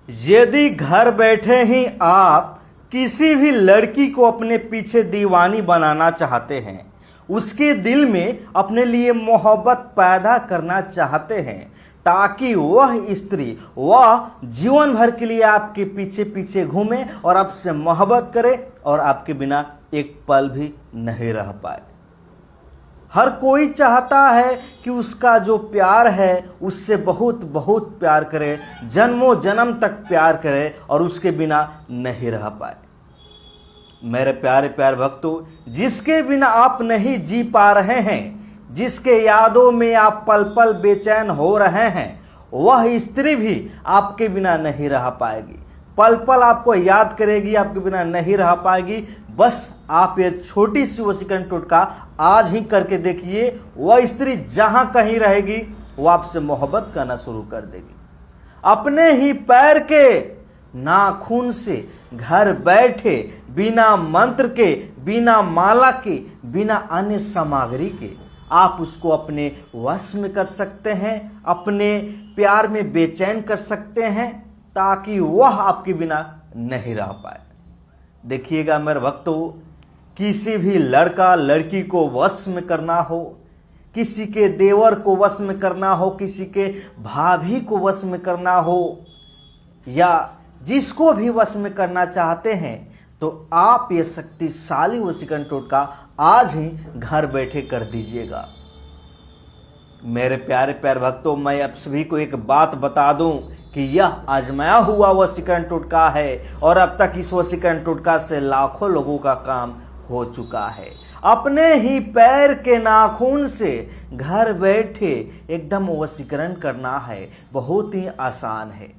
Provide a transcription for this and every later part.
यदि घर बैठे ही आप किसी भी लड़की को अपने पीछे दीवानी बनाना चाहते हैं, उसके दिल में अपने लिए मोहब्बत पैदा करना चाहते हैं, ताकि वह स्त्री वह जीवन भर के लिए आपके पीछे पीछे घूमे और आपसे मोहब्बत करे और आपके बिना एक पल भी नहीं रह पाए। हर कोई चाहता है कि उसका जो प्यार है उससे बहुत बहुत प्यार करे, जन्मों जन्म तक प्यार करे और उसके बिना नहीं रह पाए। मेरे प्यारे प्यारे भक्तों, जिसके बिना आप नहीं जी पा रहे हैं, जिसके यादों में आप पल पल बेचैन हो रहे हैं, वह स्त्री भी आपके बिना नहीं रह पाएगी। पल पल आपको याद करेगी, आपके बिना नहीं रह पाएगी। बस आप ये छोटी सी वशीकरण टोटका आज ही करके देखिए, वह स्त्री जहां कहीं रहेगी वो आपसे मोहब्बत करना शुरू कर देगी। अपने ही पैर के नाखून से घर बैठे, बिना मंत्र के, बिना माला के, बिना अन्य सामग्री के आप उसको अपने वश में कर सकते हैं, अपने प्यार में बेचैन कर सकते हैं, ताकि वह आपके बिना नहीं रह पाए। देखिएगा मेरे भक्तों, किसी भी लड़का लड़की को वश में करना हो, किसी के देवर को वश में करना हो, किसी के भाभी को वश में करना हो, या जिसको भी वश में करना चाहते हैं, तो आप ये शक्तिशाली वशीकरण टोटका आज ही घर बैठे कर दीजिएगा। मेरे प्यारे प्यारे भक्तों, मैं आप सभी को एक बात बता दूं कि यह आजमाया हुआ वशीकरण टोटका है और अब तक इस वशीकरण टोटका से लाखों लोगों का काम हो चुका है। अपने ही पैर के नाखून से घर बैठे एकदम वशीकरण करना है, बहुत ही आसान है।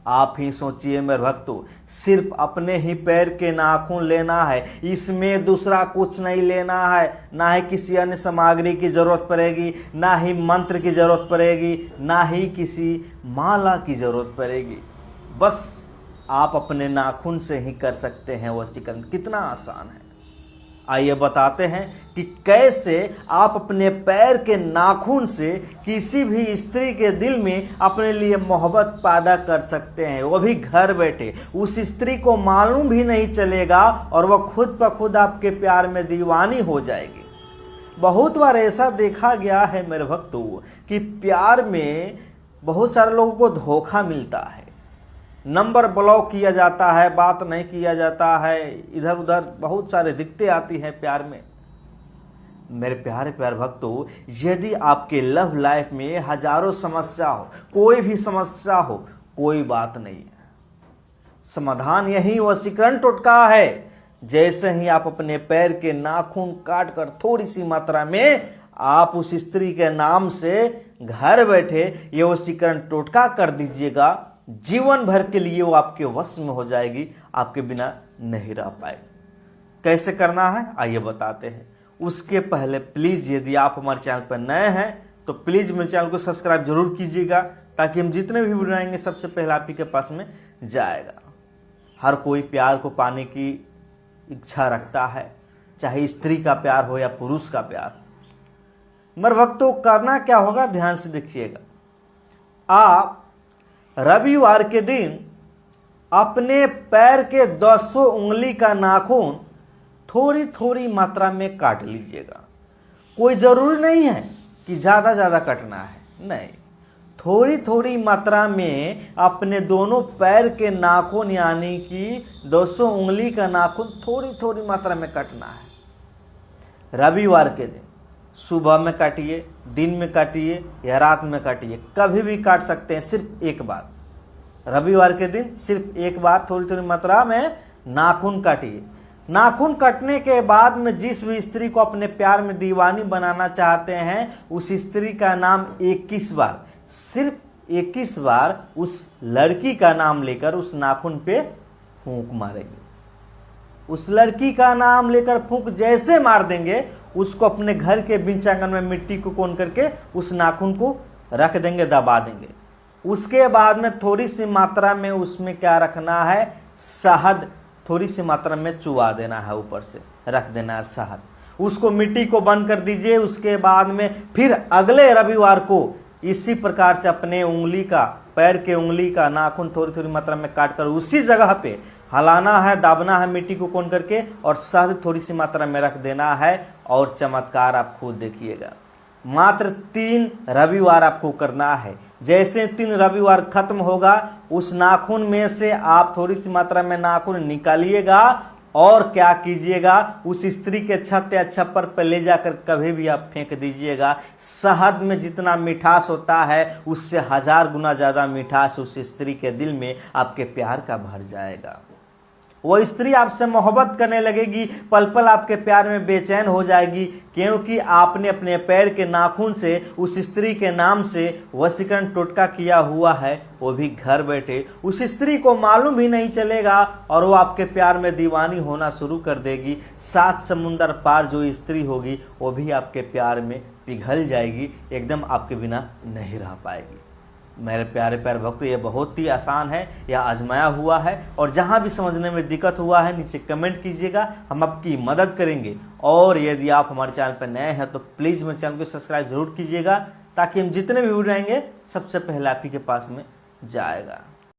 आप ही सोचिए मेरे भक्तों, सिर्फ अपने ही पैर के नाखून लेना है, इसमें दूसरा कुछ नहीं लेना है, ना ही किसी अन्य सामग्री की जरूरत पड़ेगी, ना ही मंत्र की जरूरत पड़ेगी, ना ही किसी माला की जरूरत पड़ेगी। बस आप अपने नाखून से ही कर सकते हैं वशीकरण। कितना आसान है, आइए बताते हैं कि कैसे आप अपने पैर के नाखून से किसी भी स्त्री के दिल में अपने लिए मोहब्बत पैदा कर सकते हैं, वो भी घर बैठे। उस स्त्री को मालूम भी नहीं चलेगा और वह खुद ब खुद आपके प्यार में दीवानी हो जाएगी। बहुत बार ऐसा देखा गया है मेरे भक्तों कि प्यार में बहुत सारे लोगों को धोखा मिलता है, नंबर ब्लॉक किया जाता है, बात नहीं किया जाता है, इधर उधर बहुत सारे दिक्कतें आती हैं प्यार में। मेरे प्यारे प्यारे भक्तों, यदि आपके लव लाइफ में हजारों समस्या हो, कोई भी समस्या हो, कोई बात नहीं है, समाधान यही वशीकरण टोटका है। जैसे ही आप अपने पैर के नाखून काट कर थोड़ी सी मात्रा में आप उस स्त्री के नाम से घर बैठे ये वशीकरण टोटका कर दीजिएगा, जीवन भर के लिए वो आपके वश में हो जाएगी, आपके बिना नहीं रह पाए। कैसे करना है आइए बताते हैं। उसके पहले प्लीज़ यदि आप हमारे चैनल पर नए हैं तो प्लीज़ मेरे चैनल को सब्सक्राइब जरूर कीजिएगा, ताकि हम जितने भी वीडियो आएंगे सबसे पहले आप ही के पास में जाएगा। हर कोई प्यार को पाने की इच्छा रखता है, चाहे स्त्री का प्यार हो या पुरुष का प्यार। मेरे भक्तों, करना क्या होगा ध्यान से देखिएगा। आप रविवार के दिन अपने पैर के 10 उंगली का नाखून थोड़ी थोड़ी मात्रा में काट लीजिएगा। कोई ज़रूरी नहीं है कि ज़्यादा कटना है, नहीं, थोड़ी थोड़ी मात्रा में अपने दोनों पैर के नाखून यानी कि 200 उंगली का नाखून थोड़ी थोड़ी मात्रा में कटना है। रविवार के दिन सुबह में काटिए, दिन में काटिए या रात में काटिए, कभी भी काट सकते हैं, सिर्फ एक बार। रविवार के दिन सिर्फ एक बार थोड़ी थोड़ी मात्रा में नाखून काटिए। नाखून कटने के बाद में जिस भी स्त्री को अपने प्यार में दीवानी बनाना चाहते हैं, उस स्त्री का नाम 21 बार, सिर्फ 21 बार उस लड़की का नाम लेकर उस नाखून पे फूंक मारेंगे। उस लड़की का नाम लेकर फूंक जैसे मार देंगे, उसको अपने घर के बीच आंगन में मिट्टी को कोन करके उस नाखून को रख देंगे, दबा देंगे। उसके बाद में थोड़ी सी मात्रा में उसमें क्या रखना है, शहद थोड़ी सी मात्रा में चुवा देना है, ऊपर से रख देना है शहद। उसको मिट्टी को बंद कर दीजिए। उसके बाद में फिर अगले रविवार को इसी प्रकार से अपने उंगली का पैर के उंगली का नाखून थोड़ी थोड़ी मात्रा में काट कर उसी जगह पे हलाना है, दाबना है मिट्टी को कोन करके, और शहद थोड़ी सी मात्रा में रख देना है, और चमत्कार आप खुद देखिएगा। मात्र 3 रविवार आपको करना है। जैसे 3 रविवार खत्म होगा, उस नाखून में से आप थोड़ी सी मात्रा में नाखून निकालिएगा और क्या कीजिएगा, उस स्त्री के छत या छप्पर पर ले जाकर कभी भी आप फेंक दीजिएगा। शहद में जितना मिठास होता है उससे 1000 गुना ज़्यादा मिठास उस स्त्री के दिल में आपके प्यार का भर जाएगा। वो स्त्री आपसे मोहब्बत करने लगेगी, पल पल आपके प्यार में बेचैन हो जाएगी, क्योंकि आपने अपने पैर के नाखून से उस स्त्री के नाम से वशीकरण टोटका किया हुआ है, वो भी घर बैठे। उस स्त्री को मालूम भी नहीं चलेगा और वो आपके प्यार में दीवानी होना शुरू कर देगी। 7 समुंदर पार जो स्त्री होगी वो भी आपके प्यार में पिघल जाएगी, एकदम आपके बिना नहीं रह पाएगी। मेरे प्यारे प्यारे भक्तों, ये बहुत ही आसान है, यह आजमाया हुआ है, और जहाँ भी समझने में दिक्कत हुआ है नीचे कमेंट कीजिएगा, हम आपकी मदद करेंगे। और यदि आप हमारे चैनल पर नए हैं तो प्लीज़ मेरे चैनल को सब्सक्राइब जरूर कीजिएगा, ताकि हम जितने भी वीडियो आएंगे सबसे पहले आप ही के पास में जाएगा।